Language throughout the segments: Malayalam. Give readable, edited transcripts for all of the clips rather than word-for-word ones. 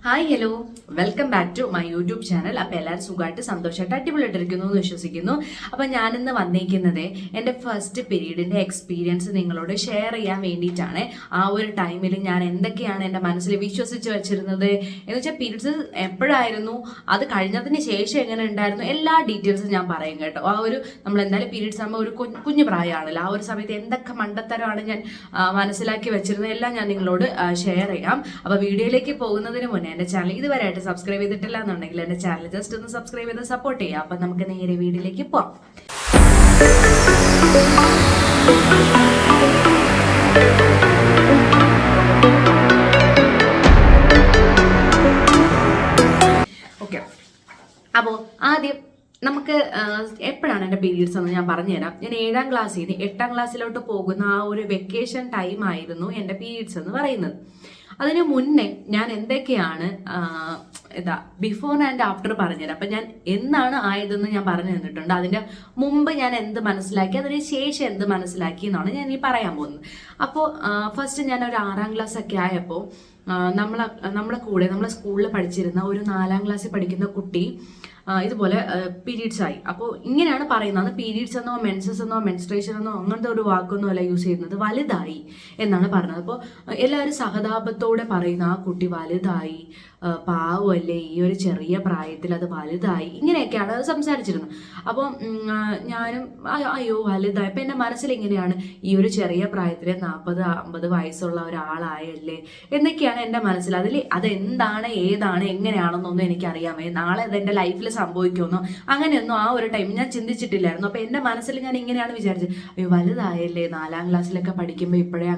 Hi hello welcome back to my YouTube channel. അപ്പോൾ എല്ലാവരും സുഖമായിട്ട് സന്തോഷമായിട്ട് അടിപൊളിയായിട്ടിരിക്കുന്നു എന്ന് വിശ്വസിക്കുന്നു. അപ്പോൾ ഞാനിന്ന് വന്നിരിക്കുന്നത് എൻ്റെ ഫസ്റ്റ് പീരീഡിൻ്റെ എക്സ്പീരിയൻസ് നിങ്ങളോട് ഷെയർ ചെയ്യാൻ വേണ്ടിയിട്ടാണ്. ആ ഒരു ടൈമിൽ ഞാൻ എന്തൊക്കെയാണ് എൻ്റെ മനസ്സിൽ വിശ്വസിച്ച് വെച്ചിരുന്നത് എന്ന് വെച്ചാൽ പീരീഡ്സ് എപ്പോഴായിരുന്നു, അത് കഴിഞ്ഞതിന് ശേഷം എങ്ങനെ ഉണ്ടായിരുന്നു, എല്ലാ ഡീറ്റെയിൽസും ഞാൻ പറയും കേട്ടോ. ആ ഒരു നമ്മൾ എന്തായാലും പീരീഡ്സ് ആകുമ്പോൾ ഒരു കുഞ്ഞു പ്രായമാണല്ലോ, ആ ഒരു സമയത്ത് എന്തൊക്കെ മണ്ടത്തരമാണ് ഞാൻ മനസ്സിലാക്കി വെച്ചിരുന്നത് എല്ലാം ഞാൻ നിങ്ങളോട് ഷെയർ ചെയ്യാം. അപ്പോൾ വീഡിയോയിലേക്ക് പോകുന്നതിന് മുന്നേ എൻ്റെ ചാനൽ ഇതുവരെയായിട്ട് സബ്സ്ക്രൈബ് ചെയ്തിട്ടില്ല എന്നുണ്ടെങ്കിൽ എൻ്റെ ചാനൽ ജസ്റ്റ് ഒന്ന് സബ്സ്ക്രൈബ് ചെയ്ത് സപ്പോർട്ട് ചെയ്യാം. അപ്പം നമുക്ക് നേരെ വീഡിയോയിലേക്ക് പോവാം. ഓക്കെ, അപ്പോൾ ആദ്യം നമുക്ക് എപ്പോഴാണ് എൻ്റെ പീരീഡ്സ് എന്ന് ഞാൻ പറഞ്ഞുതരാം. ഞാൻ 7ാം ക്ലാസ്സിൽ നിന്ന് 8ാം ക്ലാസ്സിലോട്ട് പോകുന്ന ആ ഒരു വെക്കേഷൻ ടൈം ആയിരുന്നു എൻ്റെ പീരീഡ്സ് എന്ന് പറയുന്നത്. അതിന് മുന്നേ ഞാൻ എന്തൊക്കെയാണ് ബിഫോർ ആൻഡ് ആഫ്റ്റർ പറഞ്ഞുതരാം. അപ്പം ഞാൻ എന്നാണ് ആയതെന്ന് ഞാൻ പറഞ്ഞു തന്നിട്ടുണ്ട്. അതിൻ്റെ മുമ്പ് ഞാൻ എന്ത് മനസ്സിലാക്കി, അതിന് ശേഷം എന്ത് മനസ്സിലാക്കി എന്നാണ് ഞാൻ ഈ പറയാൻ പോകുന്നത്. അപ്പോൾ ഫസ്റ്റ് ഞാൻ ഒരു 6ാം ക്ലാസ് ഒക്കെ ആയപ്പോൾ നമ്മളെ കൂടെ നമ്മളെ സ്കൂളിൽ പഠിച്ചിരുന്ന ഒരു 4ാം ക്ലാസ്സിൽ പഠിക്കുന്ന കുട്ടി ഇതുപോലെ പീരീഡ്സ് ആയി. അപ്പോൾ ഇങ്ങനെയാണ് പറയുന്നത്, പീരീഡ്സ് എന്നോ മെൻസസ് എന്നോ മെൻസ്ട്രേഷൻ എന്നോ അങ്ങനത്തെ ഒരു വാക്കൊന്നും അല്ല യൂസ് ചെയ്യുന്നത്, വലുതായി എന്നാണ് പറഞ്ഞത്. അപ്പോൾ എല്ലാവരും സഹതാപത്തോടെ പറയുന്ന ആ കുട്ടി വലുതായി, പാവമല്ലേ, ഈ ഒരു ചെറിയ പ്രായത്തിൽ അത് വലുതായി, ഇങ്ങനെയൊക്കെയാണ് അത് സംസാരിച്ചിരുന്നത്. അപ്പോൾ ഞാനും അയ്യോ വലുതായി. അപ്പം എൻ്റെ മനസ്സിൽ ഇങ്ങനെയാണ്, ഈ ഒരു ചെറിയ പ്രായത്തിൽ 40-50 വയസ്സുള്ള ഒരാളായല്ലേ എന്നൊക്കെയാണ് എൻ്റെ മനസ്സിൽ. അതിൽ അതെന്താണ് ഏതാണ് എങ്ങനെയാണെന്നൊന്നും എനിക്കറിയാമേ, നാളെ അതെൻ്റെ ലൈഫിൽ സംഭവിക്കുമെന്നോ അങ്ങനെയൊന്നും ആ ഒരു ടൈം ഞാൻ ചിന്തിച്ചിട്ടില്ലായിരുന്നു. അപ്പോൾ എൻ്റെ മനസ്സിൽ ഞാൻ ഇങ്ങനെയാണ് വിചാരിച്ചത്, അയ്യോ വലുതായല്ലേ, 4ാം ക്ലാസ്സിലൊക്കെ പഠിക്കുമ്പോൾ ഇപ്പോഴേ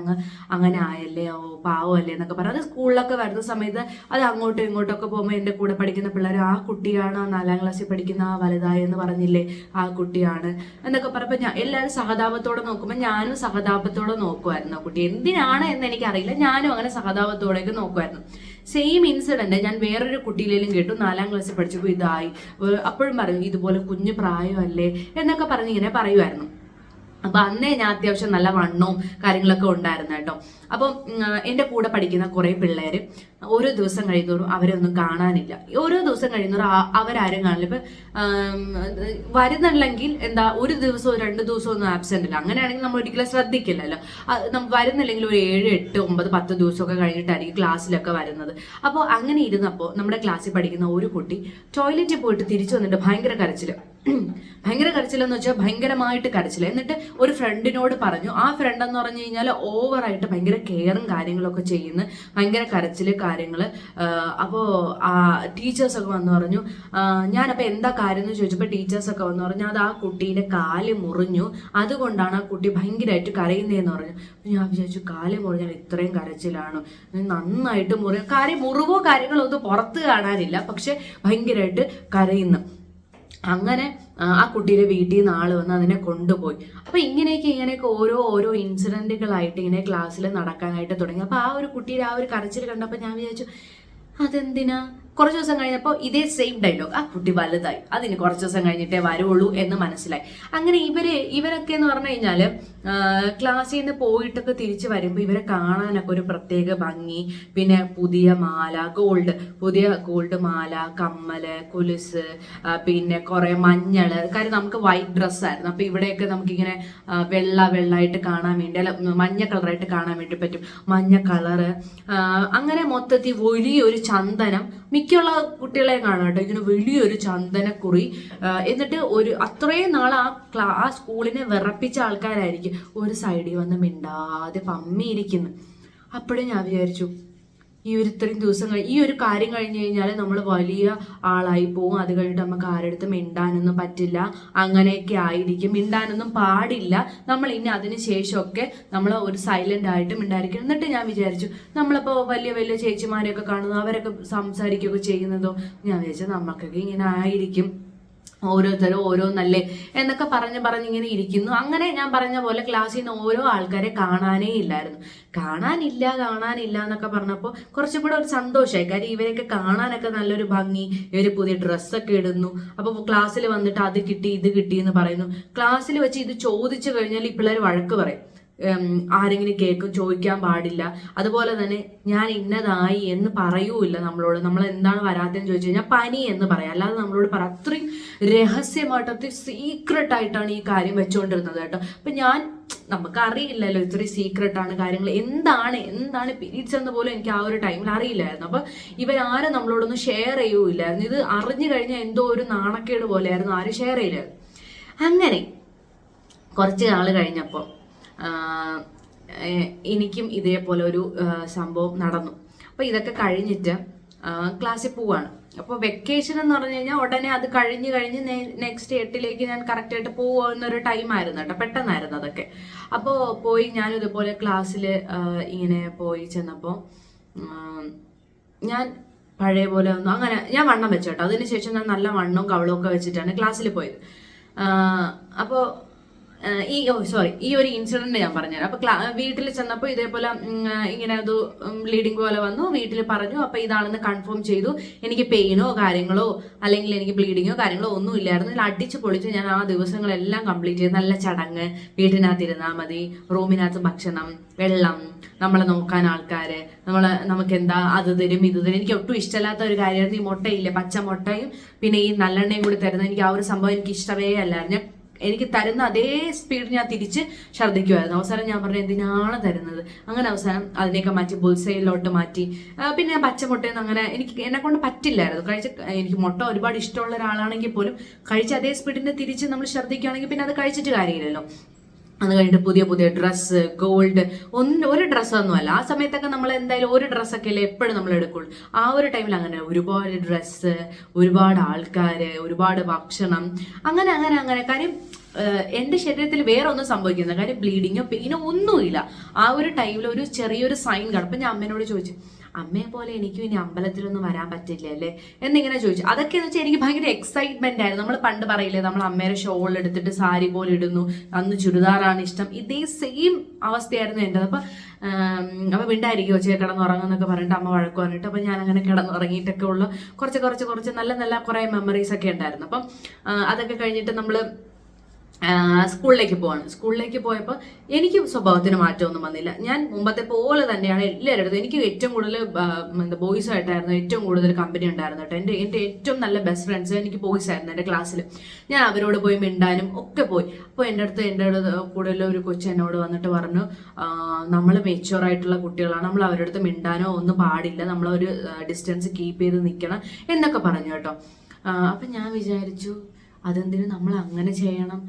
അങ്ങനെ ആയല്ലേ, ഓ പാവമല്ലേ എന്നൊക്കെ പറഞ്ഞു. അത് സ്കൂളിലൊക്കെ വരുന്ന സമയത്ത് അത് അങ്ങോട്ടും ഇങ്ങോട്ടൊക്കെ പോകുമ്പോൾ എൻ്റെ കൂടെ പഠിക്കുന്ന പിള്ളേർ ആ കുട്ടിയാണ് 4ാം ക്ലാസ്സിൽ പഠിക്കുന്ന ആ വലുതായി എന്ന് പറഞ്ഞില്ലേ, ആ കുട്ടിയാണ് എന്നൊക്കെ പറഞ്ഞപ്പോൾ ഞാൻ എല്ലാവരും സഹതാപത്തോടെ നോക്കുമ്പോൾ ഞാനും സഹതാപത്തോടെ നോക്കുമായിരുന്നു. ആ കുട്ടി എന്തിനാണ് എന്ന് എനിക്കറിയില്ല, ഞാനും അങ്ങനെ സഹതാപത്തോടെയൊക്കെ നോക്കുമായിരുന്നു. സെയിം ഇൻസിഡന്റ് ഞാൻ വേറൊരു കുട്ടിയിലും കേട്ടു. 4ാം ക്ലാസ്സിൽ പഠിച്ചപ്പോൾ ഇതായി, അപ്പോഴും പറയും ഇതുപോലെ കുഞ്ഞു പ്രായമല്ലേ എന്നൊക്കെ പറഞ്ഞ് ഇങ്ങനെ പറയുമായിരുന്നു. അപ്പം അന്നേ ഞാൻ അത്യാവശ്യം നല്ല വണ്ണവും കാര്യങ്ങളൊക്കെ ഉണ്ടായിരുന്നു കേട്ടോ. അപ്പം എൻ്റെ കൂടെ പഠിക്കുന്ന കുറേ പിള്ളേർ ഓരോ ദിവസം കഴിയുന്നവരും അവരൊന്നും കാണാനില്ല. ഓരോ ദിവസം കഴിയുന്നവരും അവരാരും കാണില്ല. ഇപ്പം വരുന്നുണ്ടെങ്കിൽ ഒരു ദിവസമോ 2 ദിവസമോ ഒന്നും ആബ്സെൻ്റ് ഇല്ല. അങ്ങനെയാണെങ്കിൽ നമ്മൾ ഒരിക്കലും ശ്രദ്ധിക്കില്ലല്ലോ. വരുന്നില്ലെങ്കിൽ ഒരു 7, 8, 9, 10 ദിവസമൊക്കെ കഴിഞ്ഞിട്ടായിരിക്കും ക്ലാസ്സിലൊക്കെ വരുന്നത്. അപ്പോൾ അങ്ങനെ ഇരുന്നപ്പോൾ നമ്മുടെ ക്ലാസ്സിൽ പഠിക്കുന്ന ഒരു കുട്ടി ടോയ്ലറ്റിൽ പോയിട്ട് തിരിച്ചു വന്നിട്ട് ഭയങ്കര കരച്ചിലെന്ന് വെച്ചാൽ ഭയങ്കരമായിട്ട് കരച്ചില്ല. എന്നിട്ട് ഒരു ഫ്രണ്ടിനോട് പറഞ്ഞു, ആ ഫ്രണ്ട് എന്ന് പറഞ്ഞു കഴിഞ്ഞാൽ ഓവറായിട്ട് ഭയങ്കര കെയറും കാര്യങ്ങളൊക്കെ ചെയ്യുന്നു, ഭയങ്കര കരച്ചില് കാര്യങ്ങൾ. അപ്പോൾ ടീച്ചേഴ്സൊക്കെ വന്ന് പറഞ്ഞു, ഞാനപ്പോൾ എന്താ കാര്യം എന്ന് ചോദിച്ചപ്പോൾ ടീച്ചേഴ്സൊക്കെ വന്ന് പറഞ്ഞു അത് ആ കുട്ടീൻ്റെ കാല് മുറിഞ്ഞു, അതുകൊണ്ടാണ് ആ കുട്ടി ഭയങ്കരമായിട്ട് കരയുന്നതെന്ന് പറഞ്ഞു. ഞാൻ വിചാരിച്ചു കാല് മുറിഞ്ഞാൽ ഇത്രയും കരച്ചിലാണോ, നന്നായിട്ട് മുറിവോ കാര്യങ്ങളോ ഒന്നും പുറത്ത് കാണാനില്ല, പക്ഷെ ഭയങ്കരമായിട്ട് കരയുന്നു. അങ്ങനെ ആ കുട്ടിയുടെ വീട്ടിൽ നിന്ന് ആൾ വന്ന് അതിനെ കൊണ്ടുപോയി. അപ്പോൾ ഇങ്ങനെയൊക്കെ ഓരോ ഇൻസിഡൻറ്റുകളായിട്ട് ഇങ്ങനെ ക്ലാസ്സിൽ നടക്കാനായിട്ട് തുടങ്ങി. അപ്പോൾ ആ ഒരു കുട്ടിയുടെ ആ ഒരു കരച്ചിൽ കണ്ടപ്പോൾ ഞാൻ വിചാരിച്ചു അതെന്തിനാ. കുറച്ച് ദിവസം കഴിഞ്ഞപ്പോൾ ഇതേ സെയിം ഡയലോഗ്, ആ കുട്ടി വലുതായി, അതിന് കുറച്ച് ദിവസം കഴിഞ്ഞിട്ടേ വരുള്ളൂ എന്ന് മനസ്സിലായി. അങ്ങനെ ഇവരൊക്കെ എന്ന് പറഞ്ഞു കഴിഞ്ഞാൽ ക്ലാസ്സിൽ നിന്ന് പോയിട്ടൊക്കെ തിരിച്ച് വരുമ്പോൾ ഇവരെ കാണാനൊക്കെ ഒരു പ്രത്യേക ഭംഗി. പിന്നെ പുതിയ ഗോൾഡ് മാല, കമ്മല്, കുലുസ്, പിന്നെ കുറേ മഞ്ഞൾ. കാര്യം നമുക്ക് വൈറ്റ് ഡ്രസ്സായിരുന്നു. അപ്പോൾ ഇവിടെയൊക്കെ നമുക്കിങ്ങനെ വെള്ളമായിട്ട് കാണാൻ വേണ്ടി, അല്ല മഞ്ഞ കളറായിട്ട് കാണാൻ വേണ്ടി പറ്റും, മഞ്ഞ കളറ്. അങ്ങനെ മൊത്തത്തിൽ വലിയൊരു ചന്ദനം, മിക്കുള്ള കുട്ടികളെ കാണാം കേട്ടോ, ഇങ്ങനെ വലിയൊരു ചന്ദനക്കുറി. എന്നിട്ട് അത്രയും നാൾ ആ സ്കൂളിനെ വിറപ്പിച്ച ആൾക്കാരായിരിക്കും ഒരു സൈഡിൽ വന്ന് മിണ്ടാതെ പമ്മിയിരിക്കുന്നു. അപ്പോഴും ഞാൻ വിചാരിച്ചു ഇത്രയും ദിവസം ഈ ഒരു കാര്യം കഴിഞ്ഞ് കഴിഞ്ഞാൽ നമ്മൾ വലിയ ആളായി പോകും. അത് കഴിഞ്ഞിട്ട് നമുക്ക് ആരെടുത്ത് മിണ്ടാനൊന്നും പറ്റില്ല, അങ്ങനെയൊക്കെ ആയിരിക്കും, മിണ്ടാനൊന്നും പാടില്ല. നമ്മൾ ഇനി അതിന് ശേഷമൊക്കെ നമ്മൾ ഒരു സൈലന്റ് ആയിട്ട് മിണ്ടായിരിക്കും. എന്നിട്ട് ഞാൻ വിചാരിച്ചു നമ്മളിപ്പോൾ വലിയ ചേച്ചിമാരെയൊക്കെ കാണുന്നു, അവരൊക്കെ സംസാരിക്കുകയൊക്കെ ചെയ്യുന്നതോ, ഞാൻ വിചാരിച്ചു നമ്മൾക്കൊക്കെ ഇങ്ങനെ ആയിരിക്കും, ഓരോരുത്തരും ഓരോന്നല്ലേ എന്നൊക്കെ പറഞ്ഞിങ്ങനെ ഇരിക്കുന്നു. അങ്ങനെ ഞാൻ പറഞ്ഞ പോലെ ക്ലാസ്സിൽ നിന്ന് ഓരോ ആൾക്കാരെ കാണാനില്ല എന്നൊക്കെ പറഞ്ഞപ്പോൾ കുറച്ചും കൂടെ ഒരു സന്തോഷമായി. കാര്യം ഇവരെയൊക്കെ കാണാനൊക്കെ നല്ലൊരു ഭംഗി, ഇവർ പുതിയ ഡ്രസ്സൊക്കെ ഇടുന്നു. അപ്പോൾ ക്ലാസ്സിൽ വന്നിട്ട് അത് കിട്ടി ഇത് കിട്ടി എന്ന് പറയുന്നു. ക്ലാസ്സിൽ വെച്ച് ഇത് ചോദിച്ചു കഴിഞ്ഞാൽ ഈ പിള്ളേർ വഴക്ക് പറയും, ആരെങ്കിലും കേൾക്കും, ചോദിക്കാൻ പാടില്ല. അതുപോലെ തന്നെ ഞാൻ ഇന്നതായി എന്ന് പറയൂല്ല നമ്മളോട്. നമ്മൾ എന്താണ് വരാത്തതെന്ന് ചോദിച്ചു കഴിഞ്ഞാൽ പനി എന്ന് പറയാം, അല്ലാതെ നമ്മളോട് പറയാം. അത്രയും രഹസ്യമായിട്ട് അത്രയും സീക്രട്ട് ആയിട്ടാണ് ഈ കാര്യം വെച്ചുകൊണ്ടിരുന്നത് കേട്ടോ. അപ്പം നമുക്കറിയില്ലല്ലോ ഇത്രയും സീക്രട്ടാണ് കാര്യങ്ങൾ, എന്താണ് പീരീഡ്സ് എന്ന് പോലും എനിക്ക് ആ ഒരു ടൈമിൽ അറിയില്ലായിരുന്നു. അപ്പം ഇവരാരും നമ്മളോടൊന്നും ഷെയർ ചെയ്യുകയില്ലായിരുന്നു. ഇത് അറിഞ്ഞു കഴിഞ്ഞാൽ എന്തോ ഒരു നാണക്കേട് പോലെയായിരുന്നു, ആരും ഷെയർ ചെയ്യില്ലായിരുന്നു. അങ്ങനെ കുറച്ച് നാൾ കഴിഞ്ഞപ്പോൾ എനിക്കും ഇതേപോലെ ഒരു സംഭവം നടന്നു. അപ്പോൾ ഇതൊക്കെ കഴിഞ്ഞിട്ട് ക്ലാസ്സിൽ പോവാണ്. അപ്പോൾ വെക്കേഷൻ എന്ന് പറഞ്ഞു കഴിഞ്ഞാൽ ഉടനെ അത് കഴിഞ്ഞ് നെക്സ്റ്റ് 8ലേക്ക് ഞാൻ കറക്റ്റായിട്ട് പോകുന്നൊരു ടൈമായിരുന്നു കേട്ടോ, പെട്ടെന്നായിരുന്നു അതൊക്കെ. അപ്പോൾ പോയി ഞാൻ ഇതുപോലെ ക്ലാസ്സിൽ ഇങ്ങനെ പോയി ചെന്നപ്പോൾ ഞാൻ പഴയ പോലെ ഒന്നും അങ്ങനെ ഞാൻ വണ്ണം വെച്ചു കേട്ടോ. അതിനുശേഷം ഞാൻ നല്ല വണ്ണവും കവളവും ഒക്കെ വെച്ചിട്ടാണ് ക്ലാസ്സിൽ പോയത്. അപ്പോൾ ഈ ഒരു ഇൻസിഡന്റ് ഞാൻ പറഞ്ഞുതരാം. അപ്പൊ വീട്ടിൽ ചെന്നപ്പോൾ ഇതേപോലെ ഇങ്ങനെ അത് ബ്ലീഡിങ് പോലെ വന്നു. വീട്ടിൽ പറഞ്ഞു. അപ്പൊ ഇതാണെന്ന് കൺഫേം ചെയ്തു. എനിക്ക് പെയിനോ കാര്യങ്ങളോ അല്ലെങ്കിൽ എനിക്ക് ബ്ലീഡിങ്ങോ കാര്യങ്ങളോ ഒന്നും ഇല്ലായിരുന്നു. ഇതിൽ അടിച്ചു പൊളിച്ച് ഞാൻ ആ ദിവസങ്ങളെല്ലാം കംപ്ലീറ്റ് ചെയ്ത്, നല്ല ചടങ്ങ്, വീട്ടിനകത്ത് ഇരുന്നാൽ മതി, റൂമിനകത്ത് ഭക്ഷണം, വെള്ളം, നമ്മളെ നോക്കാൻ ആൾക്കാര്, നമുക്ക് എന്താ അത് തരും ഇത് തരും. എനിക്ക് ഒട്ടും ഇഷ്ടമില്ലാത്ത ഒരു കാര്യമായിരുന്നു ഈ മുട്ടയില്ലേ, പച്ച മുട്ടയും പിന്നെ ഈ നല്ലെണ്ണയും കൂടി തരുന്നത്. എനിക്ക് ആ ഒരു സംഭവം എനിക്ക് ഇഷ്ടമേ അല്ലായിരുന്നു. എനിക്ക് തരുന്ന അതേ സ്പീഡ് ഞാൻ തിരിച്ച് ഛർദ്ദിക്കുമായിരുന്നു. അവസാനം ഞാൻ പറഞ്ഞു എന്തിനാണ് തരുന്നത്. അങ്ങനെ അവസാനം അതിനെയൊക്കെ മാറ്റി ബുൾസൈലോട്ട് മാറ്റി. പിന്നെ പച്ചമുട്ടയൊന്നും അങ്ങനെ എന്നെ കൊണ്ട് പറ്റില്ലായിരുന്നു. എനിക്ക് മുട്ട ഒരുപാട് ഇഷ്ടമുള്ള ഒരാളാണെങ്കിൽ പോലും കഴിച്ച് അതേ സ്പീഡിന് തിരിച്ച് നമ്മൾ ഛർദ്ദിക്കുകയാണെങ്കിൽ പിന്നെ അത് കഴിച്ചിട്ട് കാര്യമില്ലല്ലോ. അത് കഴിഞ്ഞിട്ട് പുതിയ ഡ്രസ്സ്, ഗോൾഡ്, ഒരു ഡ്രസ്സൊന്നുമല്ല. ആ സമയത്തൊക്കെ നമ്മൾ എന്തായാലും ഒരു ഡ്രസ്സൊക്കെ അല്ലേ എപ്പോഴും നമ്മൾ എടുക്കുള്ളൂ. ആ ഒരു ടൈമിൽ അങ്ങനെ ഒരുപാട് ഡ്രസ്സ്, ഒരുപാട് ആൾക്കാർ, ഒരുപാട് ഭക്ഷണം, അങ്ങനെ കാര്യം എൻ്റെ ശരീരത്തിൽ വേറെ ഒന്നും സംഭവിക്കുന്നില്ല. കാര്യം ബ്ലീഡിങ്ങോ പെയിനോ ഒന്നുമില്ല. ആ ഒരു ടൈമിൽ ഒരു ചെറിയൊരു സൈൻ കാണും. അപ്പം ഞാൻ അമ്മേനോട് ചോദിച്ചു, അമ്മയെ പോലെ എനിക്കും ഇനി അമ്പലത്തിലൊന്നും വരാൻ പറ്റില്ല അല്ലേ എന്നിങ്ങനെ ചോദിച്ചു. അതൊക്കെ എന്ന് വെച്ചാൽ എനിക്ക് ഭയങ്കര എക്സൈറ്റ്മെന്റ് ആയിരുന്നു. നമ്മൾ പണ്ട് പറയില്ലേ, നമ്മൾ അമ്മയുടെ ഷോൾ എടുത്തിട്ട് സാരി പോലെ ഇടുന്നു, അന്ന് ചുരിദാറാണ് ഇഷ്ടം. ഇതേ സെയിം അവസ്ഥയായിരുന്നു എൻ്റെ. അപ്പൊ മിണ്ടായിരിക്കുമോ കിടന്നുറങ്ങുന്നൊക്കെ പറഞ്ഞിട്ട് അമ്മ വഴക്ക് പറഞ്ഞിട്ട് അപ്പൊ ഞാൻ അങ്ങനെ കിടന്നുറങ്ങിയിട്ടൊക്കെ ഉള്ള കുറച്ച് നല്ല കുറെ മെമ്മറീസ് ഒക്കെ ഉണ്ടായിരുന്നു. അപ്പം അതൊക്കെ കഴിഞ്ഞിട്ട് നമ്മള് സ്കൂളിലേക്ക് പോയപ്പോൾ എനിക്ക് സ്വഭാവത്തിന് മാറ്റമൊന്നും വന്നില്ല. ഞാൻ മുമ്പത്തെ പോലെ തന്നെയാണ് എല്ലാവരുടെ. എനിക്ക് ഏറ്റവും കൂടുതൽ ബോയ്സായിട്ടായിരുന്നു ഏറ്റവും കൂടുതൽ കമ്പനി ഉണ്ടായിരുന്നു കേട്ടോ. എൻ്റെ ഏറ്റവും നല്ല ബെസ്റ്റ് ഫ്രണ്ട്സ് എനിക്ക് ബോയ്സ് ആയിരുന്നു എൻ്റെ ക്ലാസ്സിൽ. ഞാൻ അവരോട് പോയി മിണ്ടാനും ഒക്കെ പോയി. അപ്പോൾ എൻ്റെ അടുത്ത് കൂടുതൽ ഒരു കൊച്ചു എന്നോട് വന്നിട്ട് പറഞ്ഞു, നമ്മൾ മെച്യൂർ ആയിട്ടുള്ള കുട്ടികളാണ്, നമ്മൾ അവരുടെ അടുത്ത് മിണ്ടാനോ ഒന്നും പാടില്ല, നമ്മളൊരു ഡിസ്റ്റൻസ് കീപ്പ് ചെയ്ത് നിൽക്കണം എന്നൊക്കെ പറഞ്ഞു കേട്ടോ. അപ്പം ഞാൻ വിചാരിച്ചു അതെന്തിനു നമ്മൾ അങ്ങനെ ചെയ്യണം,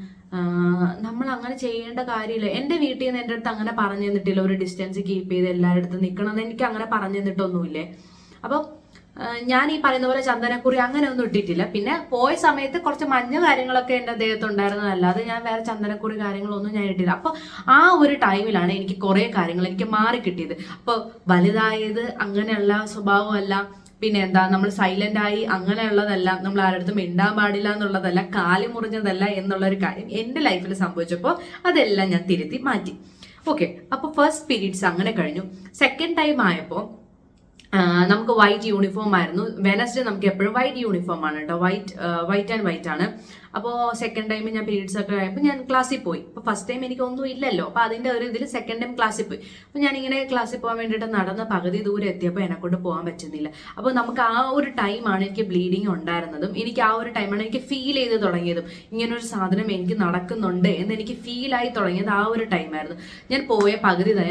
നമ്മൾ അങ്ങനെ ചെയ്യേണ്ട കാര്യമില്ല. എൻ്റെ വീട്ടിൽ നിന്ന് എൻ്റെ അടുത്ത് അങ്ങനെ പറഞ്ഞു തന്നിട്ടില്ല ഒരു ഡിസ്റ്റൻസ് കീപ്പ് ചെയ്ത് എല്ലാവരുടെ അടുത്ത് നിൽക്കണം എന്ന് എനിക്ക് അങ്ങനെ പറഞ്ഞു തന്നിട്ടൊന്നുമില്ലേ. അപ്പം ഞാൻ ഈ പറയുന്ന പോലെ ചന്ദനക്കുറി അങ്ങനെ ഒന്നും ഇട്ടിട്ടില്ല. പിന്നെ പോയ സമയത്ത് കുറച്ച് മഞ്ഞ കാര്യങ്ങളൊക്കെ എൻ്റെ ദേഹത്തുണ്ടായിരുന്നതല്ലാതെ ഞാൻ വേറെ ചന്ദനക്കുറി കാര്യങ്ങളൊന്നും ഞാൻ ഇട്ടില്ല. അപ്പോൾ ആ ഒരു ടൈമിലാണ് എനിക്ക് കുറേ കാര്യങ്ങൾ എനിക്ക് മാറി കിട്ടിയത്. അപ്പോൾ വലുതായത് അങ്ങനെയുള്ള സ്വഭാവമല്ല, പിന്നെ എന്താ നമ്മൾ സൈലന്റ് ആയി അങ്ങനെയുള്ളതല്ല, നമ്മൾ ആരുടെ മിണ്ടാൻ പാടില്ല എന്നുള്ളതല്ല, കാല് മുറിഞ്ഞതല്ല എന്നുള്ളൊരു കാര്യം എൻ്റെ ലൈഫിൽ സംഭവിച്ചപ്പോൾ അതെല്ലാം ഞാൻ തിരുത്തി മാറ്റി. ഓക്കെ, അപ്പോൾ ഫസ്റ്റ് പീരീഡ്സ് അങ്ങനെ കഴിഞ്ഞു. സെക്കൻഡ് ടൈം ആയപ്പോൾ നമുക്ക് വൈറ്റ് യൂണിഫോം ആയിരുന്നു. വെനസ്ഡേ നമുക്ക് എപ്പോഴും വൈറ്റ് യൂണിഫോം ആണ് കേട്ടോ, വൈറ്റ് ആൻഡ് വൈറ്റ് ആണ്. അപ്പോൾ സെക്കൻഡ് ടൈം ഞാൻ പീരീഡ്സ് ഒക്കെ ആയപ്പോൾ ഞാൻ ക്ലാസ്സിൽ പോയി. അപ്പോൾ ഫസ്റ്റ് ടൈം എനിക്കൊന്നും ഇല്ലല്ലോ, അപ്പോൾ അതിൻ്റെ ഒരു ഇതിൽ സെക്കൻഡ് ടൈം ക്ലാസ്സിൽ പോയി. അപ്പോൾ ഞാനിങ്ങനെ ക്ലാസ്സിൽ പോകാൻ വേണ്ടിയിട്ട് നടന്ന് പകുതി ദൂരം എത്തിയപ്പോൾ എന്നെക്കൊണ്ട് പോകാൻ പറ്റുന്നില്ല. അപ്പോൾ നമുക്ക് ആ ഒരു ടൈമാണ് എനിക്ക് ബ്ലീഡിങ് ഉണ്ടായിരുന്നതും എനിക്ക് ആ ഒരു ടൈമാണ് എനിക്ക് ഫീൽ ചെയ്ത് തുടങ്ങിയതും ഇങ്ങനൊരു സാധനം എനിക്ക് നടക്കുന്നുണ്ട് എന്ന് എനിക്ക് ഫീലായി തുടങ്ങിയത് ആ ഒരു ടൈമായിരുന്നു. ഞാൻ പോയ പകുതി തന്നെ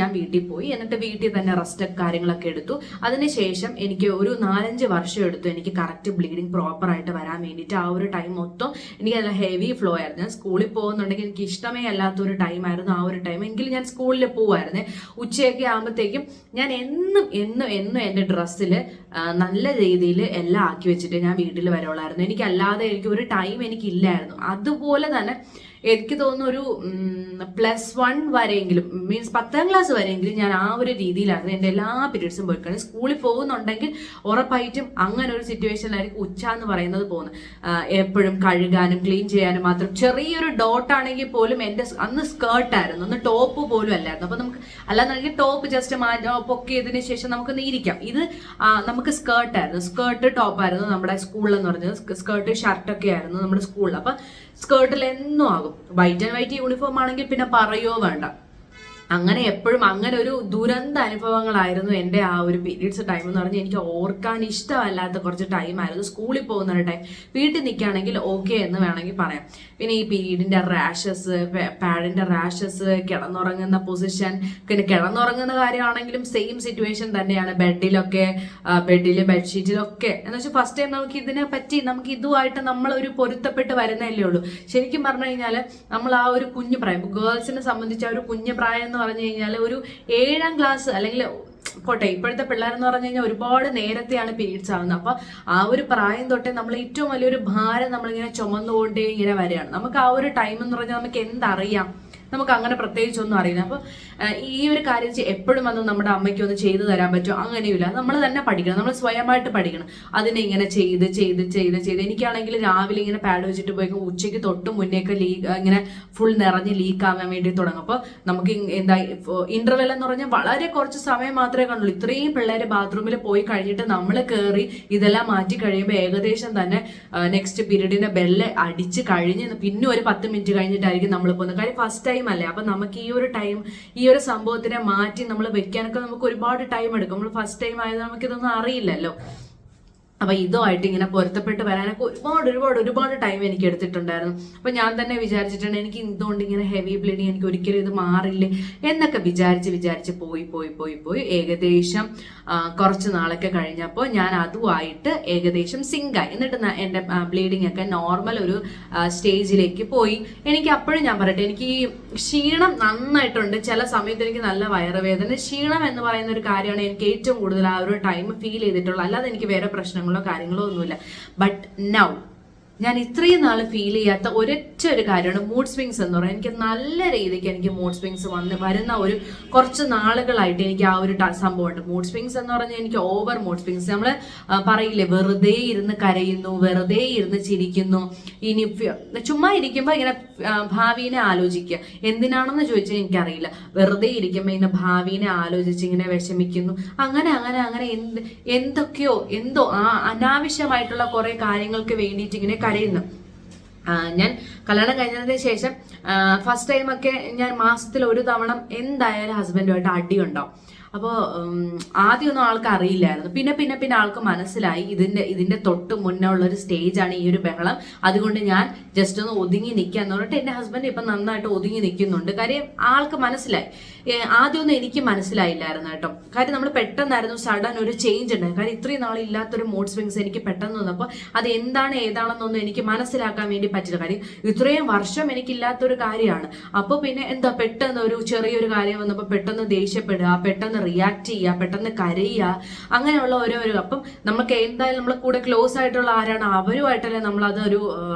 ഞാൻ വീട്ടിൽ പോയി. എന്നിട്ട് വീട്ടിൽ തന്നെ റെസ്റ്റ് കാര്യങ്ങളൊക്കെ എടുത്തു. അതിനുശേഷം എനിക്ക് ഒരു 4-5 വർഷം എടുത്തു എനിക്ക് കറക്റ്റ് ബ്ലീഡിങ് പ്രോപ്പറായിട്ട് വരാൻ വേണ്ടിയിട്ട്. ആ ഒരു ടൈം മൊത്തം എനിക്ക് നല്ല ഹെവി ഫ്ലോ ആയിരുന്നു. ഞാൻ സ്കൂളിൽ പോകുന്നുണ്ടെങ്കിൽ എനിക്ക് ഇഷ്ടമേ അല്ലാത്തൊരു ടൈമായിരുന്നു ആ ഒരു ടൈം. എങ്കിലും ഞാൻ സ്കൂളിൽ പോവായിരുന്നു. ഉച്ചയൊക്കെ ആകുമ്പോഴത്തേക്കും ഞാൻ എന്നും എൻ്റെ ഡ്രസ്സിൽ നല്ല രീതിയിൽ എല്ലാം ആക്കി വെച്ചിട്ട് ഞാൻ വീട്ടിൽ വരോളായിരുന്നു. എനിക്കല്ലാതെ എനിക്ക് ഒരു ടൈം എനിക്കില്ലായിരുന്നു. അതുപോലെ തന്നെ എനിക്ക് തോന്നുന്നു ഒരു +1 വരെയെങ്കിലും, മീൻസ് 10ാം ക്ലാസ് വരെയെങ്കിലും ഞാൻ ആ ഒരു രീതിയിലായിരുന്നു എൻ്റെ എല്ലാ പീരീഡ്സും പോയിക്കാണ്. സ്കൂളിൽ പോകുന്നുണ്ടെങ്കിൽ ഉറപ്പായിട്ടും അങ്ങനെ ഒരു സിറ്റുവേഷനിലായിരിക്കും ഉച്ച എന്ന് പറയുന്നത് പോകുന്നത്. എപ്പോഴും കഴുകാനും ക്ലീൻ ചെയ്യാനും മാത്രം. ചെറിയൊരു ഡോട്ടാണെങ്കിൽ പോലും എൻ്റെ അന്ന് സ്കേർട്ടായിരുന്നു, അന്ന് ടോപ്പ് പോലും അല്ലായിരുന്നു. അപ്പോൾ നമുക്ക് അല്ലാന്നുണ്ടെങ്കിൽ ടോപ്പ് ജസ്റ്റ് പൊക്കിയതിന് ശേഷം നമുക്ക് ഇരിക്കാം. ഇത് നമുക്ക് സ്കേർട്ടായിരുന്നു, സ്കേർട്ട് ടോപ്പായിരുന്നു നമ്മുടെ സ്കൂളിലെന്ന് പറഞ്ഞത്. സ്കേർട്ട് ഷർട്ടൊക്കെ ആയിരുന്നു നമ്മുടെ സ്കൂളിൽ. അപ്പം സ്കേർട്ടിൽ എന്നും ആകും. വൈറ്റ് ആൻഡ് വൈറ്റ് യൂണിഫോം ആണെങ്കിൽ പിന്നെ പറയോ വേണ്ട. അങ്ങനെ എപ്പോഴും അങ്ങനെ ഒരു ദുരന്ത അനുഭവങ്ങളായിരുന്നു എൻ്റെ ആ ഒരു പീരീഡ്സ് ടൈം എന്ന് പറഞ്ഞാൽ. എനിക്ക് ഓർക്കാൻ ഇഷ്ടമല്ലാത്ത കുറച്ച് ടൈമായിരുന്നു. സ്കൂളിൽ പോകുന്ന ഒരു ടൈം, വീട്ടിൽ നിൽക്കുകയാണെങ്കിൽ ഓക്കെ എന്ന് വേണമെങ്കിൽ പറയാം. പിന്നെ ഈ പീരീഡിൻ്റെ റാഷസ്, പാഡിൻ്റെ റാഷസ്, കിടന്നുറങ്ങുന്ന പൊസിഷൻ, പിന്നെ കിടന്നുറങ്ങുന്ന കാര്യമാണെങ്കിലും സെയിം സിറ്റുവേഷൻ തന്നെയാണ്. ബെഡ്ഷീറ്റിലൊക്കെ എന്ന് വെച്ചാൽ ഫസ്റ്റ് ടൈം നമുക്ക് ഇതിനെ പറ്റി നമുക്ക് ഇതുമായിട്ട് നമ്മളൊരു പൊരുത്തപ്പെട്ട് വരുന്നതല്ലേ ഉള്ളൂ. ശരിക്കും പറഞ്ഞു കഴിഞ്ഞാൽ നമ്മൾ ആ ഒരു കുഞ്ഞു പ്രായം, ഗേൾസിനെ സംബന്ധിച്ച് ആ ഒരു കുഞ്ഞു പ്രായം എന്ന് പറഞ്ഞു കഴിഞ്ഞാൽ ഒരു 7ാം ക്ലാസ് അല്ലെങ്കിൽ പോട്ടെ, ഇപ്പോഴത്തെ പിള്ളേരെന്ന് പറഞ്ഞു കഴിഞ്ഞാൽ ഒരുപാട് നേരത്തെയാണ് പീരീഡ്സ് ആവുന്നത്. അപ്പൊ ആ ഒരു പ്രായം തൊട്ടേ നമ്മൾ ഏറ്റവും വലിയൊരു ഭാരം നമ്മളിങ്ങനെ ചുമന്നുകൊണ്ടേ ഇങ്ങനെ വരികയാണ്. നമുക്ക് ആ ഒരു ടൈം എന്ന് പറഞ്ഞാൽ നമുക്ക് എന്തറിയാം, നമുക്ക് അങ്ങനെ പ്രത്യേകിച്ചൊന്നും അറിയില്ല. അപ്പോൾ ഈ ഒരു കാര്യം എപ്പോഴും വന്ന് നമ്മുടെ അമ്മയ്ക്ക് ഒന്ന് ചെയ്തു തരാൻ പറ്റുമോ? അങ്ങനെയില്ല. നമ്മൾ തന്നെ പഠിക്കണം, നമ്മൾ സ്വയമായിട്ട് പഠിക്കണം. അതിനെ ഇങ്ങനെ ചെയ്ത് എനിക്കാണെങ്കിൽ രാവിലെ ഇങ്ങനെ പാഡ് വെച്ചിട്ട് പോയി ഉച്ചയ്ക്ക് തൊട്ട് മുന്നേക്ക് ഇങ്ങനെ ഫുൾ നിറഞ്ഞ് ലീക്ക് ആകാൻ വേണ്ടി തുടങ്ങും. അപ്പോൾ നമുക്ക് എന്താ ഇന്റർവെൽ എന്ന് പറഞ്ഞാൽ വളരെ കുറച്ച് സമയം മാത്രമേ കണ്ടുള്ളൂ. ഇത്രയും പിള്ളേർ ബാത്റൂമിൽ പോയി കഴിഞ്ഞിട്ട് നമ്മൾ കയറി ഇതെല്ലാം മാറ്റി കഴിയുമ്പോൾ ഏകദേശം തന്നെ നെക്സ്റ്റ് പീരീഡിന്റെ ബെല്ല് അടിച്ച് കഴിഞ്ഞ് പിന്നെ ഒരു 10 മിനിറ്റ് കഴിഞ്ഞിട്ടായിരിക്കും നമ്മൾ പോകുന്നത്. കാര്യം ഫസ്റ്റ് ടൈം അല്ലേ. അപ്പൊ നമുക്ക് ഈ ഒരു ടൈം, ഈ ഒരു സംഭവത്തിനെ മാറ്റി നമ്മൾ വെക്കാനൊക്കെ നമുക്ക് ഒരുപാട് ടൈം എടുക്കും. നമ്മൾ ഫസ്റ്റ് ടൈം ആയത് നമുക്കിതൊന്നും അറിയില്ലല്ലോ. അപ്പൊ ഇതുമായിട്ട് ഇങ്ങനെ പൊരുത്തപ്പെട്ട് വരാനൊക്കെ ഒരുപാട് ടൈം എനിക്ക് എടുത്തിട്ടുണ്ടായിരുന്നു. അപ്പൊ ഞാൻ തന്നെ വിചാരിച്ചിട്ടുണ്ട് എനിക്ക് ഇതുകൊണ്ട് ഇങ്ങനെ ഹെവി ബ്ലീഡിങ്, എനിക്ക് ഒരിക്കലും ഇത് മാറില്ലേ എന്നൊക്കെ വിചാരിച്ച് പോയി ഏകദേശം കുറച്ച് നാളൊക്കെ കഴിഞ്ഞപ്പോൾ ഞാൻ അതുമായിട്ട് ഏകദേശം സിങ്കായി. എന്നിട്ട് എൻ്റെ ബ്ലീഡിങ് ഒക്കെ നോർമൽ ഒരു സ്റ്റേജിലേക്ക് പോയി. എനിക്ക് അപ്പോഴും ഞാൻ പറയട്ടെ, എനിക്ക് ഈ ക്ഷീണം നന്നായിട്ടുണ്ട്. ചില സമയത്ത് എനിക്ക് നല്ല വയറുവേദന, ക്ഷീണം എന്ന് പറയുന്ന ഒരു കാര്യമാണ് എനിക്ക് ഏറ്റവും കൂടുതൽ ആ ഒരു ടൈം ഫീൽ ചെയ്തിട്ടുള്ളത്. അല്ലാതെ എനിക്ക് വേറെ പ്രശ്നങ്ങളോ കാര്യങ്ങളോ ഒന്നുമില്ല. ബട്ട് നൗ ഞാൻ ഇത്രയും നാൾ ഫീൽ ചെയ്യാത്ത ഒരൊറ്റ ഒരു കാര്യമാണ് മൂഡ് സ്വിങ്സ് എന്ന് പറയുന്നത്. എനിക്ക് നല്ല രീതിക്ക് എനിക്ക് മൂഡ് സ്വിങ്സ് വരുന്ന ഒരു കുറച്ച് നാളുകളായിട്ട് എനിക്ക് ആ ഒരു സംഭവമുണ്ട്. മൂഡ് സ്വിങ്സ് എന്ന് പറഞ്ഞാൽ എനിക്ക് ഓവർ മൂഡ് സ്വിങ്സ്. നമ്മൾ പറയില്ലേ, വെറുതെ ഇരുന്ന് കരയുന്നു, വെറുതെ ഇരുന്ന് ചിരിക്കുന്നു, ഇനി ചുമ്മാ ഇരിക്കുമ്പോൾ ഇങ്ങനെ ഭാവിനെ ആലോചിക്കുക. എന്തിനാണെന്ന് ചോദിച്ചാൽ എനിക്കറിയില്ല. വെറുതെ ഇരിക്കുമ്പോൾ ഇങ്ങനെ ഭാവിനെ ആലോചിച്ച് ഇങ്ങനെ വിഷമിക്കുന്നു, അങ്ങനെ എന്തൊക്കെയോ അനാവശ്യമായിട്ടുള്ള കുറെ കാര്യങ്ങൾക്ക് വേണ്ടിയിട്ട് ഇങ്ങനെ കരയുന്നു. ഞാൻ കല്യാണം കഴിഞ്ഞതിന് ശേഷം ഫസ്റ്റ് ടൈമൊക്കെ ഞാൻ മാസത്തിൽ ഒരു തവണ എന്തായാലും ഹസ്ബൻഡുമായിട്ട് അടിയുണ്ടാവും. അപ്പോൾ ആദ്യമൊന്നും ആൾക്ക് അറിയില്ലായിരുന്നു. പിന്നെ ആൾക്ക് മനസ്സിലായി ഇതിന്റെ തൊട്ട് മുന്നേ ഉള്ളൊരു സ്റ്റേജാണ് ഈ ഒരു ബഹളം. അതുകൊണ്ട് ഞാൻ ജസ്റ്റ് ഒന്ന് ഒതുങ്ങി നിൽക്കാന്ന് പറഞ്ഞിട്ട് എൻ്റെ ഹസ്ബൻഡ് ഇപ്പം നന്നായിട്ട് ഒതുങ്ങി നിൽക്കുന്നുണ്ട്. കാര്യം ആൾക്ക് മനസ്സിലായി. ആദ്യമൊന്നും എനിക്ക് മനസ്സിലായില്ലായിരുന്നു കേട്ടോ. കാര്യം നമ്മൾ പെട്ടെന്നായിരുന്നു സഡൻ ഒരു ചേഞ്ച് ഉണ്ടായി. കാര്യം ഇത്രയും നാളില്ലാത്തൊരു മൂഡ് സ്വിങ്സ് എനിക്ക് പെട്ടെന്ന് വന്നപ്പോൾ അത് ഏതാണെന്നൊന്നും എനിക്ക് മനസ്സിലാക്കാൻ വേണ്ടി പറ്റില്ല. കാര്യം ഇത്രയും വർഷം എനിക്കില്ലാത്തൊരു കാര്യമാണ്. അപ്പോൾ പിന്നെ എന്താ പെട്ടെന്ന് ഒരു ചെറിയൊരു കാര്യം വന്നപ്പോൾ പെട്ടെന്ന് ദേഷ്യപ്പെടുക, പെട്ടെന്ന് റിയാക്ട് ചെയ്യുക, പെട്ടെന്ന് കരയുക, അങ്ങനെയുള്ള ഓരോരോ. അപ്പം നമുക്ക് എന്തായാലും നമ്മളെ കൂടെ ക്ലോസ് ആയിട്ടുള്ള ആരാണ് അവരുമായിട്ടല്ലേ നമ്മൾ അതൊരു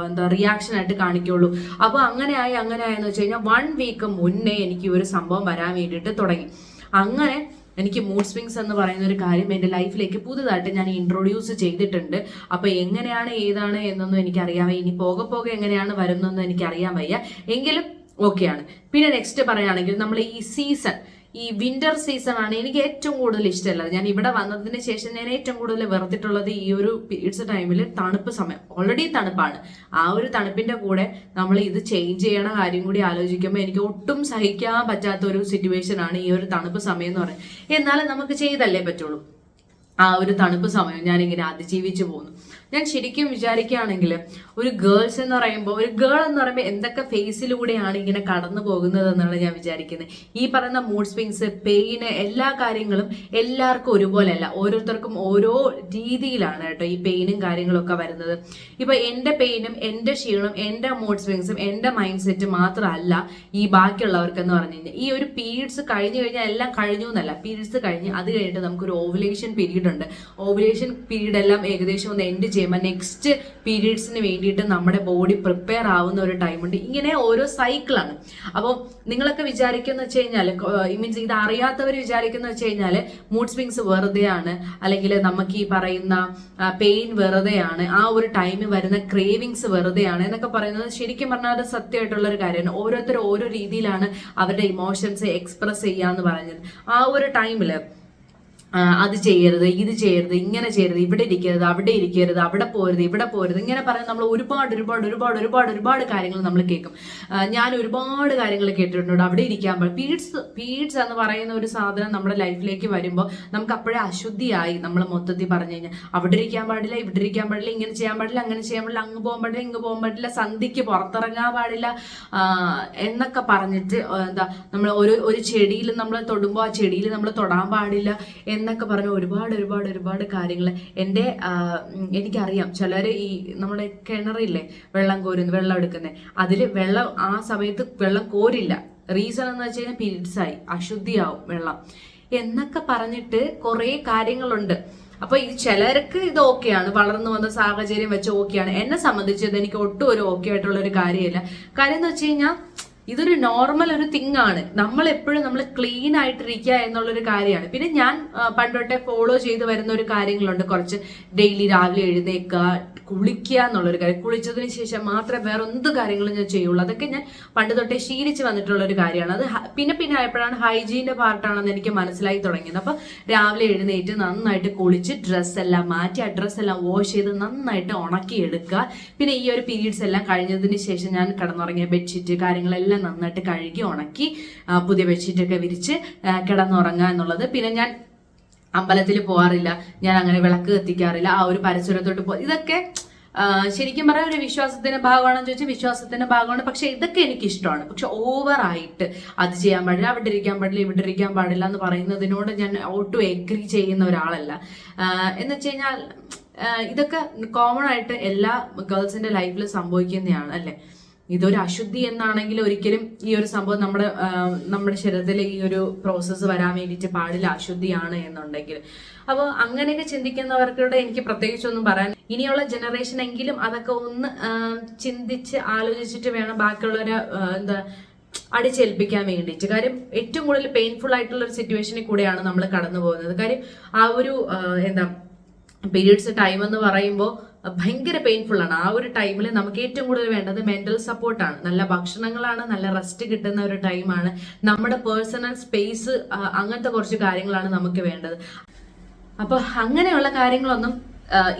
റിയാക്ഷൻ ആയിട്ട് കാണിക്കുള്ളൂ. അപ്പോൾ അങ്ങനെയായെന്ന് വെച്ച് കഴിഞ്ഞാൽ 1 വീക്ക് മുന്നേ എനിക്ക് ഒരു സംഭവം വരാൻ വേണ്ടിയിട്ട് തുടങ്ങി. അങ്ങനെ എനിക്ക് മൂഡ് സ്വിങ്സ് എന്ന് പറയുന്ന ഒരു കാര്യം എൻ്റെ ലൈഫിലേക്ക് പുതുതായിട്ട് ഞാൻ ഇൻട്രൊഡ്യൂസ് ചെയ്തിട്ടുണ്ട്. അപ്പോൾ എങ്ങനെയാണ് ഏതാണ് എന്നൊന്നും എനിക്കറിയാൻ വയ്യ. ഇനി പോകെ എങ്ങനെയാണ് വരുന്നതെന്ന് എനിക്കറിയാൻ വയ്യ. എങ്കിലും ഓക്കെയാണ്. പിന്നെ നെക്സ്റ്റ് പറയുകയാണെങ്കിൽ നമ്മൾ ഈ വിന്റർ സീസൺ ആണ് എനിക്ക് ഏറ്റവും കൂടുതൽ ഇഷ്ടമല്ലത്. ഞാൻ ഇവിടെ വന്നതിന് ശേഷം ഞാൻ ഏറ്റവും കൂടുതൽ വെറുത്തിട്ടുള്ളത് ഈ ഒരു പീരീഡ്സ് ടൈമിൽ തണുപ്പ് സമയം. ഓൾറെഡി തണുപ്പാണ്. ആ ഒരു തണുപ്പിന്റെ കൂടെ നമ്മൾ ഇത് ചേഞ്ച് ചെയ്യണ കാര്യം കൂടി ആലോചിക്കുമ്പോൾ എനിക്ക് ഒട്ടും സഹിക്കാൻ പറ്റാത്ത ഒരു സിറ്റുവേഷൻ ആണ് ഈ ഒരു തണുപ്പ് സമയം എന്ന് പറയുന്നത്. എന്നാലും നമുക്ക് ചെയ്തല്ലേ പറ്റുള്ളൂ. ആ ഒരു തണുപ്പ് സമയം ഞാനിങ്ങനെ അതിജീവിച്ചു പോകുന്നു. ഞാൻ ശരിക്കും വിചാരിക്കുകയാണെങ്കിൽ ഒരു ഗേൾ എന്ന് പറയുമ്പോൾ എന്തൊക്കെ ഫേസിലൂടെയാണ് ഇങ്ങനെ കടന്നു പോകുന്നത് എന്നാണ് ഞാൻ വിചാരിക്കുന്നത്. ഈ പറയുന്ന മൂഡ് സ്വിങ്സ്, പെയിന്, എല്ലാ കാര്യങ്ങളും എല്ലാവർക്കും ഒരുപോലെയല്ല. ഓരോരുത്തർക്കും ഓരോ രീതിയിലാണ് കേട്ടോ ഈ പെയിനും കാര്യങ്ങളും ഒക്കെ വരുന്നത്. ഇപ്പൊ എൻ്റെ പെയിനും എൻ്റെ ക്ഷീണവും എൻ്റെ മൂഡ് സ്വിങ്സും എൻ്റെ മൈൻഡ് സെറ്റ് മാത്രമല്ല ഈ ബാക്കിയുള്ളവർക്കെന്ന് പറഞ്ഞു കഴിഞ്ഞാൽ ഈ ഒരു പീരീഡ്സ് കഴിഞ്ഞു കഴിഞ്ഞാൽ എല്ലാം കഴിഞ്ഞു എന്നല്ല. പീരീഡ്സ് കഴിഞ്ഞ് അത് കഴിഞ്ഞിട്ട് നമുക്കൊരു ഓവുലേഷൻ പീരീഡ് ഉണ്ട്. ഓവുലേഷൻ പീരീഡ് എല്ലാം ഏകദേശം ഒന്ന് എൻഡ് ചെയ്യുമ്പോൾ നെക്സ്റ്റ് പീരീഡ്സിന് വേണ്ടിയിട്ട് നമ്മുടെ ബോഡി പ്രിപ്പയർ ആവുന്ന ഒരു ടൈമുണ്ട്. ഇങ്ങനെ ഓരോ സൈക്കിളാണ്. അപ്പോൾ നിങ്ങളൊക്കെ വിചാരിക്കുന്ന വെച്ച് കഴിഞ്ഞാൽ മീൻസ് ഇത് അറിയാത്തവർ വിചാരിക്കുന്ന വെച്ച് കഴിഞ്ഞാൽ മൂഡ് സ്വിങ്സ് വെറുതെയാണ്, അല്ലെങ്കിൽ നമുക്ക് ഈ പറയുന്ന പെയിൻ വെറുതെയാണ്, ആ ഒരു ടൈമിൽ വരുന്ന ക്രേവിങ്സ് വെറുതെയാണ് എന്നൊക്കെ പറയുന്നത് ശരിക്കും പറഞ്ഞാൽ അത് സത്യമായിട്ടുള്ള ഒരു കാര്യമാണ്. ഓരോരുത്തർ ഓരോ രീതിയിലാണ് അവരുടെ ഇമോഷൻസ് എക്സ്പ്രസ് ചെയ്യാന്ന് പറഞ്ഞത്. ആ ഒരു ടൈമിൽ അത് ചെയ്യരുത്, ഇത് ചെയ്യരുത്, ഇങ്ങനെ ചെയ്യരുത്, ഇവിടെ ഇരിക്കരുത്, അവിടെ ഇരിക്കരുത്, അവിടെ പോരുത്, ഇവിടെ പോരുത്, ഇങ്ങനെ പറയുന്നത് നമ്മൾ ഒരുപാട് കാര്യങ്ങൾ നമ്മൾ കേൾക്കും. ഞാൻ ഒരുപാട് കാര്യങ്ങൾ കേട്ടിട്ടുണ്ട്. അവിടെ ഇരിക്കാൻ പീരീഡ്സ് എന്ന് പറയുന്ന ഒരു സാധനം നമ്മുടെ ലൈഫിലേക്ക് വരുമ്പോൾ നമുക്ക് അപ്പോഴേ അശുദ്ധിയായി. നമ്മൾ മൊത്തത്തിൽ പറഞ്ഞു കഴിഞ്ഞാൽ അവിടെ ഇരിക്കാൻ പാടില്ല, ഇവിടെ ഇരിക്കാൻ പാടില്ല, ഇങ്ങനെ ചെയ്യാൻ പാടില്ല, അങ്ങനെ ചെയ്യാൻ പാടില്ല, അങ്ങ് പോകാൻ പാടില്ല, ഇങ്ങ് പോകാൻ പാടില്ല, സന്ധ്യക്ക് പുറത്തിറങ്ങാൻ പാടില്ല എന്നൊക്കെ പറഞ്ഞിട്ട് എന്താ നമ്മൾ ഒരു ചെടിയിൽ നമ്മൾ തൊടുമ്പോൾ ആ ചെടിയിൽ നമ്മൾ തൊടാൻ പാടില്ല എന്നൊക്കെ പറഞ്ഞ ഒരുപാട് കാര്യങ്ങൾ എനിക്കറിയാം. ചിലർ ഈ നമ്മുടെ കിണറില്ലേ വെള്ളം കോരുന്നു, വെള്ളം എടുക്കുന്നത്, അതിൽ വെള്ളം ആ സമയത്ത് വെള്ളം കോരില്ല. റീസൺ എന്ന് വെച്ച് കഴിഞ്ഞാൽ പീരീഡ്സ് ആയി, അശുദ്ധിയാവും വെള്ളം എന്നൊക്കെ പറഞ്ഞിട്ട് കുറേ കാര്യങ്ങളുണ്ട്. അപ്പൊ ഇത് ചിലർക്ക് ഇത് ഓക്കെയാണ്, വളർന്നു വന്ന സാഹചര്യം വെച്ച് ഓക്കെയാണ്. എന്നെ സംബന്ധിച്ച് എനിക്ക് ഒട്ടും ഒരു ഓക്കെ ആയിട്ടുള്ള ഒരു കാര്യമില്ല. കാര്യം എന്ന് വെച്ച് കഴിഞ്ഞാൽ ഇതൊരു നോർമൽ ഒരു തിങ് ആണ്. നമ്മൾ എപ്പോഴും നമ്മൾ ക്ലീൻ ആയിട്ടിരിക്കുക എന്നുള്ളൊരു കാര്യമാണ്. പിന്നെ ഞാൻ പണ്ടൊട്ടെ ഫോളോ ചെയ്ത് വരുന്ന ഒരു കാര്യങ്ങളുണ്ട്. കുറച്ച് ഡെയിലി രാവിലെ എഴുന്നേൽക്കുക, കുളിക്കുക എന്നുള്ളൊരു കാര്യം. കുളിച്ചതിന് ശേഷം മാത്രമേ വേറെ എന്ത് കാര്യങ്ങളും ഞാൻ ചെയ്യുള്ളൂ. അതൊക്കെ ഞാൻ പണ്ട് തൊട്ടേ ശീലിച്ച് വന്നിട്ടുള്ള ഒരു കാര്യമാണ്. അത് പിന്നെ ആയപ്പോഴാണ് ഹൈജീൻ്റെ പാർട്ടാണെന്ന് എനിക്ക് മനസ്സിലായി തുടങ്ങിയത്. അപ്പൊ രാവിലെ എഴുന്നേറ്റ് നന്നായിട്ട് കുളിച്ച് ഡ്രസ്സെല്ലാം മാറ്റി ആ ഡ്രസ്സെല്ലാം വാഷ് ചെയ്ത് നന്നായിട്ട് ഉണക്കിയെടുക്കുക. പിന്നെ ഈ ഒരു പീരീഡ്സ് എല്ലാം കഴിഞ്ഞതിന് ശേഷം ഞാൻ കിടന്നുറങ്ങിയ ബെഡ്ഷീറ്റ് കാര്യങ്ങളെല്ലാം നന്നായിട്ട് കഴുകി ഉണക്കി പുതിയ ബെഡ്ഷീറ്റൊക്കെ വിരിച്ച് കിടന്നുറങ്ങുക എന്നുള്ളത്. പിന്നെ ഞാൻ അമ്പലത്തിൽ പോകാറില്ല, ഞാൻ അങ്ങനെ വിളക്ക് കത്തിക്കാറില്ല, ആ ഒരു പരിസരത്തോട്ട് ഇതൊക്കെ ശരിക്കും പറയാൻ ഒരു വിശ്വാസത്തിന്റെ ഭാഗമാണെന്ന് ചോദിച്ചാൽ വിശ്വാസത്തിന്റെ ഭാഗമാണ്. പക്ഷെ ഇതൊക്കെ എനിക്ക് ഇഷ്ടമാണ്. പക്ഷെ ഓവറായിട്ട് അത് ചെയ്യാൻ പാടില്ല, അവിടെ ഇരിക്കാൻ പാടില്ല, ഇവിടെ ഇരിക്കാൻ പാടില്ല എന്ന് പറയുന്നതിനോട് ഞാൻ ഒട്ടും എഗ്രി ചെയ്യുന്ന ഒരാളല്ല. എന്ന് വെച്ച് കഴിഞ്ഞാൽ ഇതൊക്കെ കോമൺ ആയിട്ട് എല്ലാ ഗേൾസിന്റെ ലൈഫിൽ സംഭവിക്കുന്നതാണ് അല്ലേ. ഇതൊരു അശുദ്ധി എന്നാണെങ്കിൽ ഒരിക്കലും ഈ ഒരു സംഭവം നമ്മുടെ ശരീരത്തിൽ ഈ ഒരു പ്രോസസ്സ് വരാൻ വേണ്ടിയിട്ട് പാടില്ല, അശുദ്ധിയാണ് എന്നുണ്ടെങ്കിൽ. അപ്പോൾ അങ്ങനെയൊക്കെ ചിന്തിക്കുന്നവർക്കൂടെ എനിക്ക് പ്രത്യേകിച്ചൊന്നും പറയാൻ. ഇനിയുള്ള ജനറേഷൻ എങ്കിലും അതൊക്കെ ഒന്ന് ചിന്തിച്ച് ആലോചിച്ചിട്ട് വേണം ബാക്കിയുള്ളവരെ അടിച്ചേൽപ്പിക്കാൻ വേണ്ടിയിട്ട്. കാര്യം ഏറ്റവും കൂടുതൽ പെയിൻഫുൾ ആയിട്ടുള്ള ഒരു സിറ്റുവേഷനിൽ കൂടെയാണ് നമ്മൾ കടന്നു പോകുന്നത്. കാര്യം ആ ഒരു പീരീഡ്സ് ടൈം എന്ന് പറയുമ്പോൾ ഭയങ്കര പെയിൻഫുൾ ആണ്. ആ ഒരു ടൈമിൽ നമുക്ക് ഏറ്റവും കൂടുതൽ വേണ്ടത് മെന്റൽ സപ്പോർട്ടാണ്, നല്ല ഭക്ഷണങ്ങളാണ്, നല്ല റെസ്റ്റ് കിട്ടുന്ന ഒരു ടൈമാണ്, നമ്മുടെ പേഴ്സണൽ സ്പേസ്, അങ്ങനത്തെ കുറച്ച് കാര്യങ്ങളാണ് നമുക്ക് വേണ്ടത്. അപ്പൊ അങ്ങനെയുള്ള കാര്യങ്ങളൊന്നും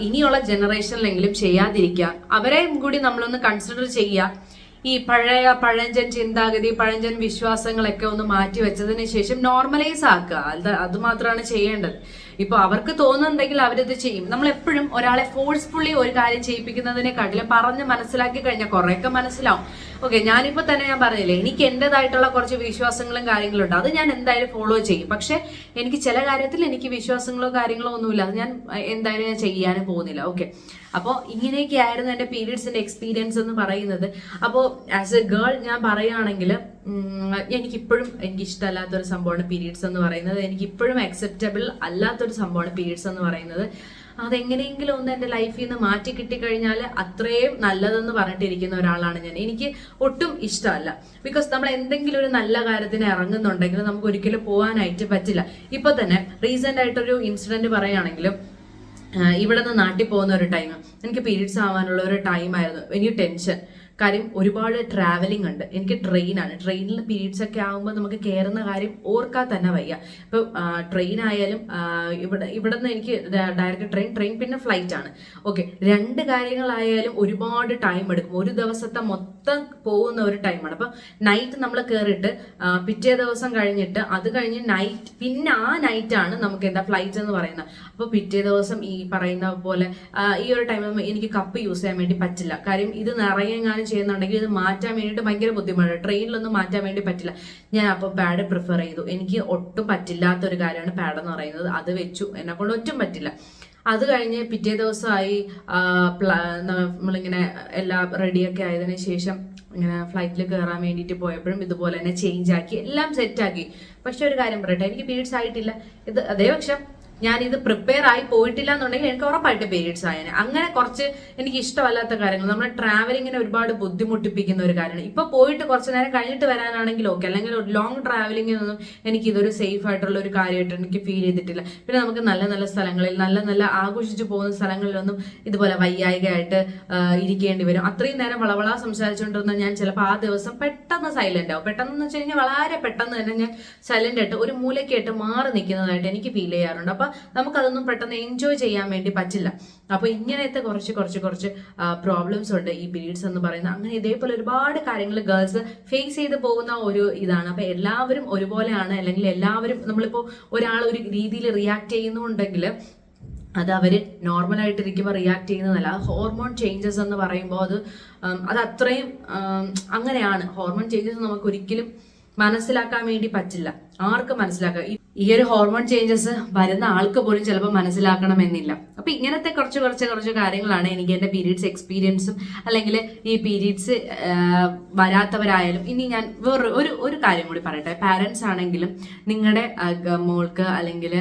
ഇനിയുള്ള ജനറേഷനിലെങ്കിലും ചെയ്യാതിരിക്കുക. അവരെയും കൂടി നമ്മളൊന്ന് കൺസിഡർ ചെയ്യുക. ഈ പഴഞ്ചൻ ചിന്താഗതി, പഴഞ്ചൻ വിശ്വാസങ്ങളൊക്കെ ഒന്ന് മാറ്റി വെച്ചതിന് ശേഷം നോർമലൈസ് ആക്കുക. അത് മാത്രമാണ് ചെയ്യേണ്ടത്. ഇപ്പൊ അവർക്ക് തോന്നുന്നുണ്ടെങ്കിൽ അവരത് ചെയ്യും. നമ്മൾ എപ്പോഴും ഒരാളെ ഫോഴ്സ്ഫുള്ളി ഒരു കാര്യം ചെയ്യിപ്പിക്കുന്നതിനെക്കാട്ടിലും പറഞ്ഞ് മനസ്സിലാക്കി കഴിഞ്ഞാൽ കുറെയൊക്കെ മനസ്സിലാവും. ഓക്കെ, ഞാനിപ്പോ തന്നെ ഞാൻ പറഞ്ഞില്ലേ, എനിക്ക് എന്റേതായിട്ടുള്ള കുറച്ച് വിശ്വാസങ്ങളും കാര്യങ്ങളുണ്ട്, അത് ഞാൻ എന്തായാലും ഫോളോ ചെയ്യും. പക്ഷെ എനിക്ക് ചില കാര്യത്തിൽ എനിക്ക് വിശ്വാസങ്ങളോ കാര്യങ്ങളോ ഒന്നുമില്ല, അത് ഞാൻ എന്തായാലും ഞാൻ ചെയ്യാനും പോകുന്നില്ല. ഓക്കെ, അപ്പോൾ ഇങ്ങനെയൊക്കെ ആയിരുന്നു എൻ്റെ പീരീഡ്സിന്റെ എക്സ്പീരിയൻസ് എന്ന് പറയുന്നത്. അപ്പോൾ ആസ് എ ഗേൾ ഞാൻ പറയുകയാണെങ്കിൽ എനിക്കിപ്പോഴും ഇഷ്ടമല്ലാത്തൊരു സംഭവമാണ് പീരീഡ്സ് എന്ന് പറയുന്നത്. എനിക്കിപ്പോഴും അക്സെപ്റ്റബിൾ അല്ലാത്തൊരു സംഭവമാണ് പീരീഡ്സ് എന്ന് പറയുന്നത്. അതെങ്ങനെയെങ്കിലും ഒന്ന് എൻ്റെ ലൈഫിൽ നിന്ന് മാറ്റി കിട്ടിക്കഴിഞ്ഞാൽ അത്രയും നല്ലതെന്ന് പറഞ്ഞിട്ടിരിക്കുന്ന ഒരാളാണ് ഞാൻ. എനിക്ക് ഒട്ടും ഇഷ്ടമല്ല. ബിക്കോസ് നമ്മൾ എന്തെങ്കിലും ഒരു നല്ല കാര്യത്തിന് ഇറങ്ങുന്നുണ്ടെങ്കിൽ നമുക്ക് ഒരിക്കലും പോകാനായിട്ട് പറ്റില്ല. ഇപ്പൊ തന്നെ റീസെന്റ് ആയിട്ടൊരു ഇൻസിഡന്റ് പറയുകയാണെങ്കിലും, ഇവിടെ നിന്ന് നാട്ടിൽ പോകുന്ന ഒരു ടൈം, എനിക്ക് പീരീഡ്സ് ആവാനുള്ള ഒരു ടൈമായിരുന്നു. എനിക്ക് ടെൻഷൻ. കാര്യം ഒരുപാട് ട്രാവലിംഗ് ഉണ്ട്. എനിക്ക് ട്രെയിനിൽ പീരീഡ്സ് ഒക്കെ ആകുമ്പോൾ നമുക്ക് കയറുന്ന കാര്യം ഓർക്കാൻ തന്നെ വയ്യ. ഇപ്പൊ ട്രെയിൻ ആയാലും ഇവിടെ നിന്ന് എനിക്ക് ഡയറക്റ്റ് ട്രെയിൻ പിന്നെ ഫ്ലൈറ്റ് ആണ്. ഓക്കെ, രണ്ട് കാര്യങ്ങളായാലും ഒരുപാട് ടൈം എടുക്കും. ഒരു ദിവസത്തെ മൊത്തം പോകുന്ന ഒരു ടൈമാണ്. അപ്പൊ നൈറ്റ് നമ്മൾ കയറിയിട്ട് പിറ്റേ ദിവസം കഴിഞ്ഞിട്ട് അത് കഴിഞ്ഞ് നൈറ്റ്, പിന്നെ ആ നൈറ്റാണ് നമുക്ക് ഫ്ലൈറ്റ് എന്ന് പറയുന്നത്. അപ്പൊ പിറ്റേ ദിവസം ഈ പറയുന്ന പോലെ ഈ ഒരു ടൈമിൽ എനിക്ക് കപ്പ് യൂസ് ചെയ്യാൻ വേണ്ടി പറ്റില്ല. കാര്യം ഇത് നിറയെങ്ങാനും ചെയ്യുന്നുണ്ടെങ്കിൽ ഇത് മാറ്റാൻ വേണ്ടിയിട്ട് ഭയങ്കര ബുദ്ധിമുട്ടാണ്. ട്രെയിനിലൊന്നും മാറ്റാൻ വേണ്ടി പറ്റില്ല. ഞാൻ അപ്പോൾ പാഡ് പ്രിഫർ ചെയ്തു. എനിക്ക് ഒട്ടും പറ്റില്ലാത്തൊരു കാര്യമാണ് പാഡ് എന്ന് പറയുന്നത്. അത് വെച്ചു, എന്നെ കൊണ്ട് ഒട്ടും പറ്റില്ല. അത് കഴിഞ്ഞ് പിറ്റേ ദിവസമായി നമ്മളിങ്ങനെ എല്ലാം റെഡിയൊക്കെ ആയതിനു ശേഷം ഇങ്ങനെ ഫ്ലൈറ്റിൽ കയറാൻ വേണ്ടിയിട്ട് പോയപ്പോഴും ഇതുപോലെ തന്നെ ചേഞ്ച് ആക്കി എല്ലാം സെറ്റാക്കി. പക്ഷെ ഒരു കാര്യം പറയട്ടെ, എനിക്ക് പീരീഡ്സ് ആയിട്ടില്ല. അതേ പക്ഷം ഞാനിത് പ്രിപ്പയർ ആയി പോയിട്ടില്ല എന്നുണ്ടെങ്കിൽ എനിക്ക് ഉറപ്പായിട്ട് പീരീഡ്സ് ആയേനെ. അങ്ങനെ കുറച്ച് എനിക്ക് ഇഷ്ടമല്ലാത്ത കാര്യങ്ങൾ, നമ്മുടെ ട്രാവലിങ്ങിനെ ഒരുപാട് ബുദ്ധിമുട്ടിപ്പിക്കുന്ന ഒരു കാര്യമാണ്. ഇപ്പൊ പോയിട്ട് കുറച്ച് നേരം കഴിഞ്ഞിട്ട് വരാനാണെങ്കിൽ ഓക്കെ, അല്ലെങ്കിൽ ഒരു ലോങ് ട്രാവലിങ്ങിനൊന്നും എനിക്ക് ഇതൊരു സേഫ് ആയിട്ടുള്ള ഒരു കാര്യമായിട്ട് എനിക്ക് ഫീൽ ചെയ്തിട്ടില്ല. പിന്നെ നമുക്ക് നല്ല നല്ല സ്ഥലങ്ങളിൽ, നല്ല നല്ല ആഘോഷിച്ച് പോകുന്ന സ്ഥലങ്ങളിലൊന്നും ഇതുപോലെ വയ്യായികയായിട്ട് ഇരിക്കേണ്ടി വരും. അത്രയും നേരം വളവള സംസാരിച്ചുകൊണ്ടിരുന്ന ഞാൻ ചിലപ്പോൾ ആ ദിവസം പെട്ടെന്ന് സൈലന്റ് ആവും. പെട്ടെന്ന് വെച്ച് കഴിഞ്ഞാൽ വളരെ പെട്ടെന്ന് തന്നെ ഞാൻ സൈലന്റ് ആയിട്ട് ഒരു മൂലയ്ക്കായിട്ട് മാറി നിൽക്കുന്നതായിട്ട് എനിക്ക് ഫീൽ ചെയ്യാറുണ്ട്. അപ്പൊ നമുക്കതൊന്നും പെട്ടെന്ന് എൻജോയ് ചെയ്യാൻ വേണ്ടി പറ്റില്ല. അപ്പൊ ഇങ്ങനത്തെ കുറച്ച് പ്രോബ്ലംസ് ഉണ്ട് ഈ പീരീഡ്സ് എന്ന് പറയുന്നത്. അങ്ങനെ ഇതേപോലെ ഒരുപാട് കാര്യങ്ങൾ ഗേൾസ് ഫേസ് ചെയ്ത് പോകുന്ന ഒരു ഇതാണ്. അപ്പൊ എല്ലാവരും ഒരുപോലെയാണ്, അല്ലെങ്കിൽ എല്ലാവരും നമ്മളിപ്പോ ഒരാൾ ഒരു രീതിയിൽ റിയാക്ട് ചെയ്യുന്നുണ്ടെങ്കിൽ അത് അവര് നോർമലായിട്ടിരിക്കുമ്പോൾ റിയാക്ട് ചെയ്യുന്നതല്ല. ഹോർമോൺ ചേഞ്ചസ് എന്ന് പറയുമ്പോൾ അത് അത്രയും അങ്ങനെയാണ്. ഹോർമോൺ ചേഞ്ചസ് നമുക്ക് ഒരിക്കലും മനസ്സിലാക്കാൻ വേണ്ടി പറ്റില്ല. ആർക്കും മനസ്സിലാക്കാം. ഈ ഒരു ഹോർമോൺ ചേഞ്ചസ് വരുന്ന ആൾക്ക് പോലും ചിലപ്പോൾ മനസ്സിലാക്കണമെന്നില്ല. അപ്പൊ ഇങ്ങനത്തെ കുറച്ച് കാര്യങ്ങളാണ് എനിക്ക് എൻ്റെ പീരീഡ്സ് എക്സ്പീരിയൻസും, അല്ലെങ്കിൽ ഈ പീരീഡ്സ് വരാത്തവരായാലും. ഇനി ഞാൻ ഒരു കാര്യം കൂടി പറയട്ടെ. പാരൻസ് ആണെങ്കിലും നിങ്ങളുടെ മോൾക്ക് അല്ലെങ്കിൽ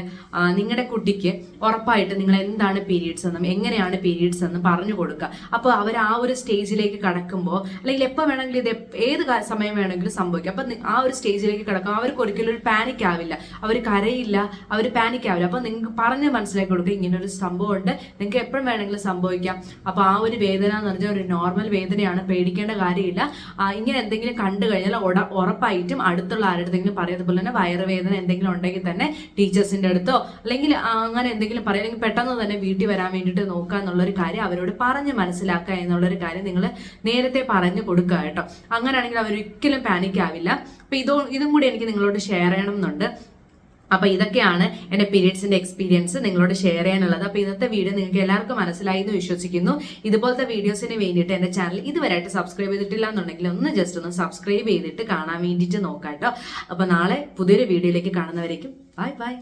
നിങ്ങളുടെ കുട്ടിക്ക് ഉറപ്പായിട്ട് നിങ്ങൾ എന്താണ് പീരീഡ്സ് എന്നും എങ്ങനെയാണ് പീരീഡ്സ് എന്നും പറഞ്ഞു കൊടുക്കുക. അപ്പോൾ അവർ ആ ഒരു സ്റ്റേജിലേക്ക് കടക്കുമ്പോൾ, അല്ലെങ്കിൽ എപ്പോൾ വേണമെങ്കിലും ഇത് ഏത് സമയം വേണമെങ്കിലും സംഭവിക്കും. അപ്പൊ ആ ഒരു സ്റ്റേജിലേക്ക് കടക്കുമ്പോൾ അവർക്ക് ഒരിക്കലും ഒരു പാനിക് ആവില്ല, അവർ കരയില്ല, അവർ പാനിക് ആവില്ല. അപ്പൊ നിങ്ങൾക്ക് പറഞ്ഞ് മനസ്സിലാക്കി കൊടുക്കുക, ഇങ്ങനെ ഒരു സംഭവം ഉണ്ട്, നിങ്ങൾക്ക് എപ്പോഴും വേണമെങ്കിലും സംഭവിക്കാം. അപ്പൊ ആ ഒരു വേദന എന്ന് പറഞ്ഞാൽ ഒരു നോർമൽ വേദനയാണ്, പേടിക്കേണ്ട കാര്യമില്ല. ഇങ്ങനെ എന്തെങ്കിലും കണ്ടു കഴിഞ്ഞാൽ ഉറപ്പായിട്ടും അടുത്തുള്ള ആരുടെങ്കിലും പറയും. അതുപോലെ തന്നെ വയറുവേദന എന്തെങ്കിലും ഉണ്ടെങ്കിൽ തന്നെ ടീച്ചേഴ്സിന്റെ അടുത്തോ അല്ലെങ്കിൽ അങ്ങനെ എന്തെങ്കിലും പറയാം, അല്ലെങ്കിൽ പെട്ടെന്ന് തന്നെ വീട്ടിൽ വരാൻ വേണ്ടിയിട്ട് നോക്കുക എന്നുള്ളൊരു കാര്യം അവരോട് പറഞ്ഞ് മനസ്സിലാക്കുക എന്നുള്ളൊരു കാര്യം നിങ്ങൾ നേരത്തെ പറഞ്ഞു കൊടുക്കുക കേട്ടോ. അങ്ങനെയാണെങ്കിൽ അവരൊരിക്കലും പാനിക് ആവില്ല. അപ്പൊ ഇതും കൂടി എനിക്ക് നിങ്ങളോട് ഷെയർ ചെയ്യണം എന്നുണ്ട്. അപ്പൊ ഇതൊക്കെയാണ് എൻ്റെ പീരീഡ്സിന്റെ എക്സ്പീരിയൻസ് നിങ്ങളോട് ഷെയർ ചെയ്യാനുള്ളത്. അപ്പൊ ഇന്നത്തെ വീഡിയോ നിങ്ങൾക്ക് എല്ലാവർക്കും മനസ്സിലായി എന്ന് വിശ്വസിക്കുന്നു. ഇതുപോലത്തെ വീഡിയോസിന് വേണ്ടിയിട്ട് എൻ്റെ ചാനൽ ഇതുവരെയായിട്ട് സബ്സ്ക്രൈബ് ചെയ്തിട്ടില്ല എന്നുണ്ടെങ്കിൽ ഒന്ന് സബ്സ്ക്രൈബ് ചെയ്തിട്ട് കാണാൻ വേണ്ടിയിട്ട് നോക്കാം കേട്ടോ. അപ്പൊ നാളെ പുതിയൊരു വീഡിയോയിലേക്ക് കാണുന്നവരേക്കും ബൈ.